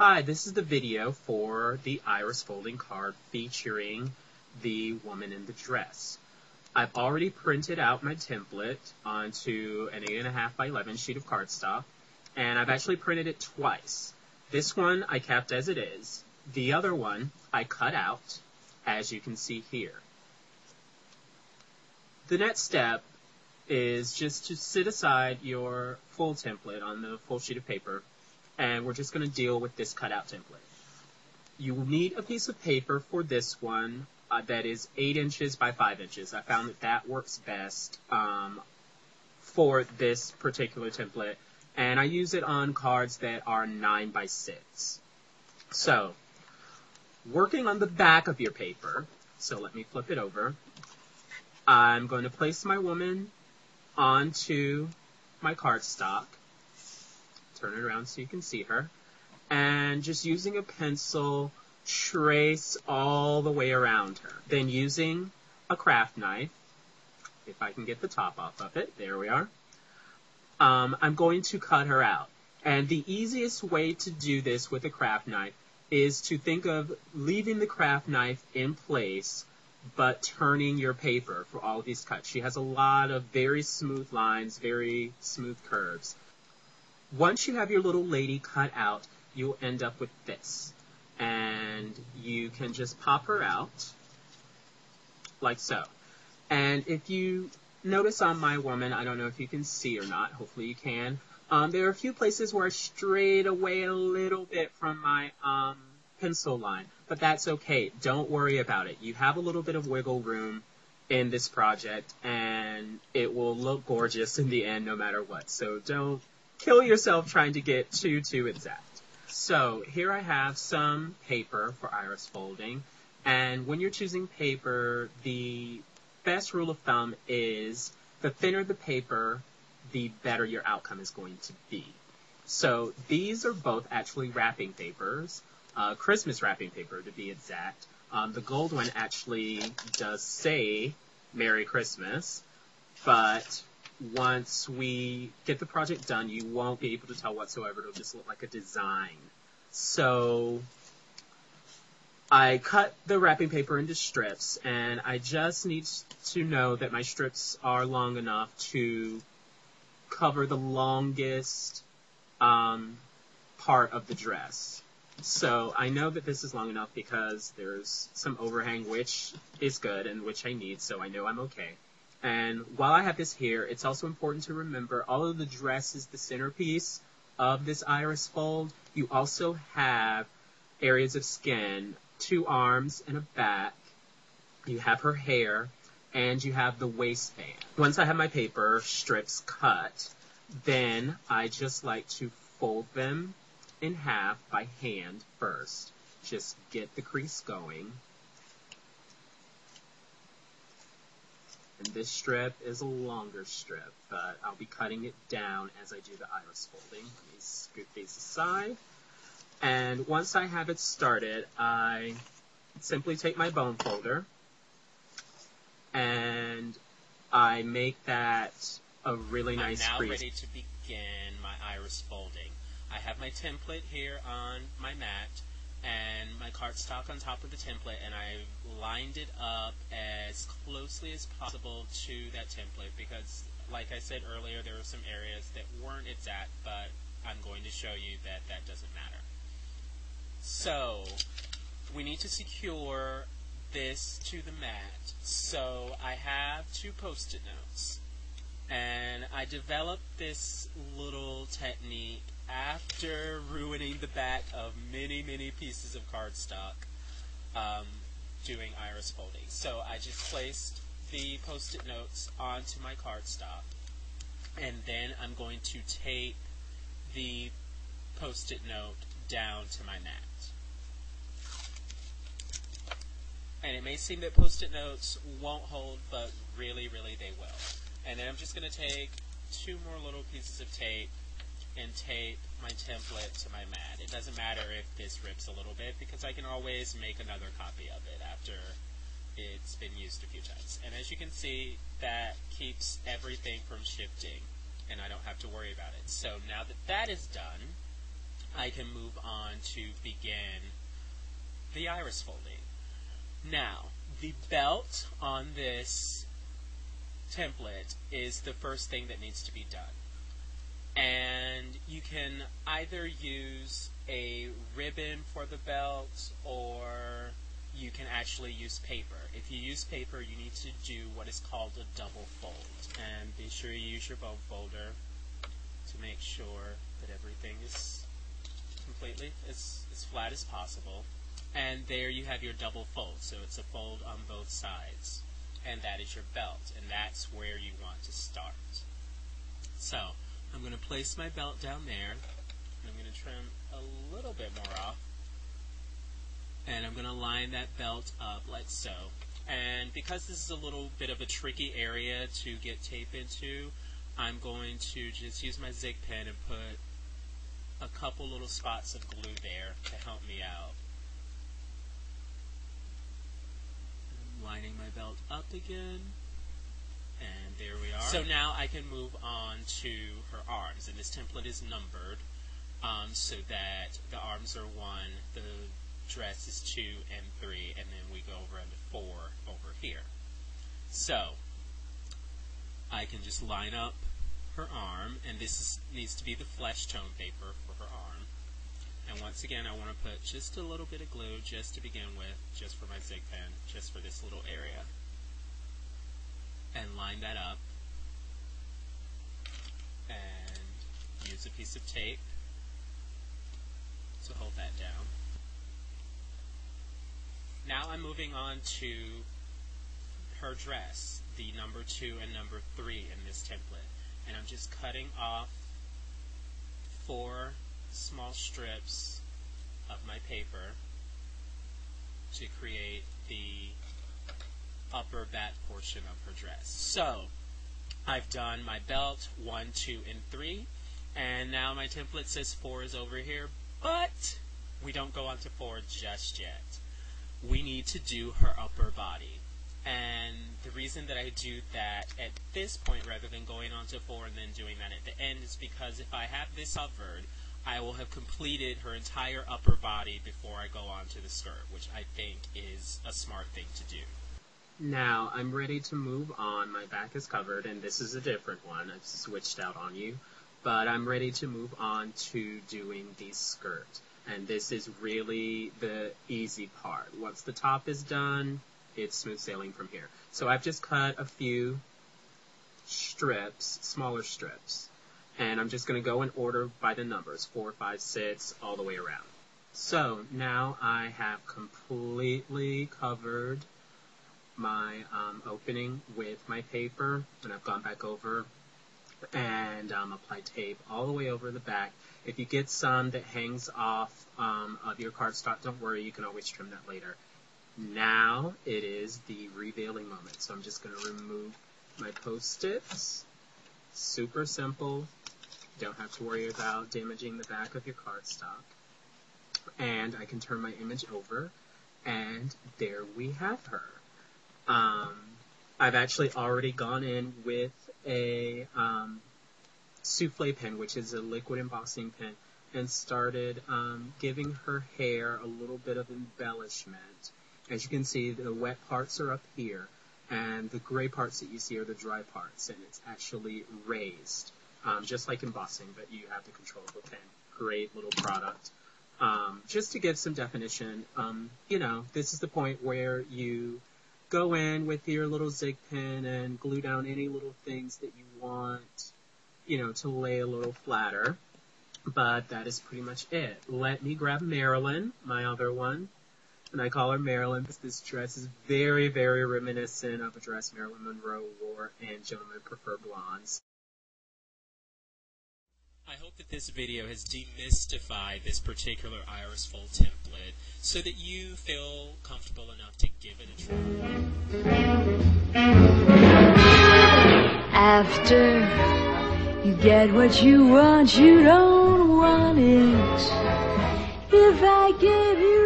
Hi, this is the video for the iris folding card featuring the woman in the dress. I've already printed out my template onto an 8.5 by 11 sheet of cardstock, and I've actually printed it twice. This one I kept as it is. The other one I cut out, as you can see here. The next step is just to set aside your full template on the full sheet of paper, and we're just going to deal with this cutout template. You will need a piece of paper for this one that is 8 inches by 5 inches. I found that works best for this particular template, and I use it on cards that are 9 by 6. So, working on the back of your paper, so let me flip it over, I'm going to place my woman onto my cardstock. Turn it around so you can see her, and just using a pencil, trace all the way around her. Then using a craft knife, if I can get the top off of it, there we are, I'm going to cut her out. And the easiest way to do this with a craft knife is to think of leaving the craft knife in place, but turning your paper for all of these cuts. She has a lot of very smooth lines, very smooth curves. Once you have your little lady cut out, you'll end up with this. And you can just pop her out, like so. And if you notice on my woman, I don't know if you can see or not, hopefully you can, there are a few places where I strayed away a little bit from my pencil line, but that's okay. Don't worry about it. You have a little bit of wiggle room in this project, and it will look gorgeous in the end no matter what. So don't kill yourself trying to get too exact. So here I have some paper for iris folding, and when you're choosing paper, the best rule of thumb is the thinner the paper, the better your outcome is going to be. So these are both actually wrapping papers, Christmas wrapping paper to be exact. The gold one actually does say Merry Christmas, but once we get the project done, you won't be able to tell whatsoever. It'll just look like a design. So I cut the wrapping paper into strips, and I just need to know that my strips are long enough to cover the longest part of the dress. So I know that this is long enough because there's some overhang, which is good and which I need, so I know I'm okay. And while I have this here, it's also important to remember all of the dress is the centerpiece of this iris fold. You also have areas of skin, 2 arms and a back. You have her hair, and you have the waistband. Once I have my paper strips cut, then I just like to fold them in half by hand first. Just get the crease going. And this strip is a longer strip, but I'll be cutting it down as I do the iris folding. Let me scoot these aside. And once I have it started, I simply take my bone folder and I make that a really nice crease. I'm now ready to begin my iris folding. I have my template here on my mat and my cardstock on top of the template, and I've lined it up as closely as possible to that template because, like I said earlier, there were some areas that weren't exact, but I'm going to show you that that doesn't matter. So, we need to secure this to the mat. So, I have 2 post-it notes, and I developed this little technique after ruining the back of many pieces of cardstock doing iris folding. So I just placed the post-it notes onto my cardstock, and then I'm going to tape the post-it note down to my mat. And it may seem that post-it notes won't hold, but really they will. And then I'm just going to take 2 more little pieces of tape and tape my template to my mat. It doesn't matter if this rips a little bit because I can always make another copy of it after it's been used a few times. And as you can see, that keeps everything from shifting and I don't have to worry about it. So now that that is done, I can move on to begin the iris folding. Now, the belt on this template is the first thing that needs to be done. And you can either use a ribbon for the belt, or you can actually use paper. If you use paper, you need to do what is called a double fold. And be sure you use your bone folder to make sure that everything is completely as flat as possible. And there you have your double fold. So it's a fold on both sides. And that is your belt. And that's where you want to start. So I'm going to place my belt down there. And I'm going to trim a little bit more off. And I'm going to line that belt up like so. And because this is a little bit of a tricky area to get tape into, I'm going to just use my zig pen and put a couple little spots of glue there to help me out. I'm lining my belt up again. And there we are. So now I can move on to her arms. And this template is numbered so that the arms are 1, the dress is 2 and 3, and then we go over into 4 over here. So I can just line up her arm, and this needs to be the flesh tone paper for her arm. And once again, I want to put just a little bit of glue just to begin with, just for my zig pen, just for this little area. And line that up. And use a piece of tape to hold that down. Now I'm moving on to her dress, the number 2 and number 3 in this template. And I'm just cutting off 4 small strips of my paper to create the upper back portion of her dress. So I've done my belt 1, 2, and 3, and now my template says 4 is over here, but we don't go on to 4 just yet. We need to do her upper body. And the reason that I do that at this point rather than going on to 4 and then doing that at the end is because if I have this covered, I will have completed her entire upper body before I go on to the skirt, which I think is a smart thing to do. Now, I'm ready to move on. My back is covered, and this is a different one. I've switched out on you. But I'm ready to move on to doing the skirt. And this is really the easy part. Once the top is done, it's smooth sailing from here. So I've just cut a few strips, smaller strips. And I'm just going to go in order by the numbers, 4, 5, 6, all the way around. So now I have completely covered my opening with my paper, and I've gone back over and applied tape all the way over the back. If you get some that hangs off of your cardstock, don't worry, you can always trim that later. Now it is the revealing moment, so I'm just going to remove my Post-its. Super simple. Don't have to worry about damaging the back of your cardstock. And I can turn my image over, and there we have her. I've actually already gone in with a souffle pen, which is a liquid embossing pen, and started giving her hair a little bit of embellishment. As you can see, the wet parts are up here, and the gray parts that you see are the dry parts, and it's actually raised, just like embossing, but you have the control of the pen. Great little product. Just to give some definition, you know, this is the point where you go in with your little zig pen and glue down any little things that you want, you know, to lay a little flatter. But that is pretty much it. Let me grab Marilyn, my other one. And I call her Marilyn because this dress is very, very reminiscent of a dress Marilyn Monroe wore in Gentlemen Prefer Blondes. I hope that this video has demystified this particular iris fold template so that you feel comfortable enough to give it a try. After you get what you want, you don't want it. If I give you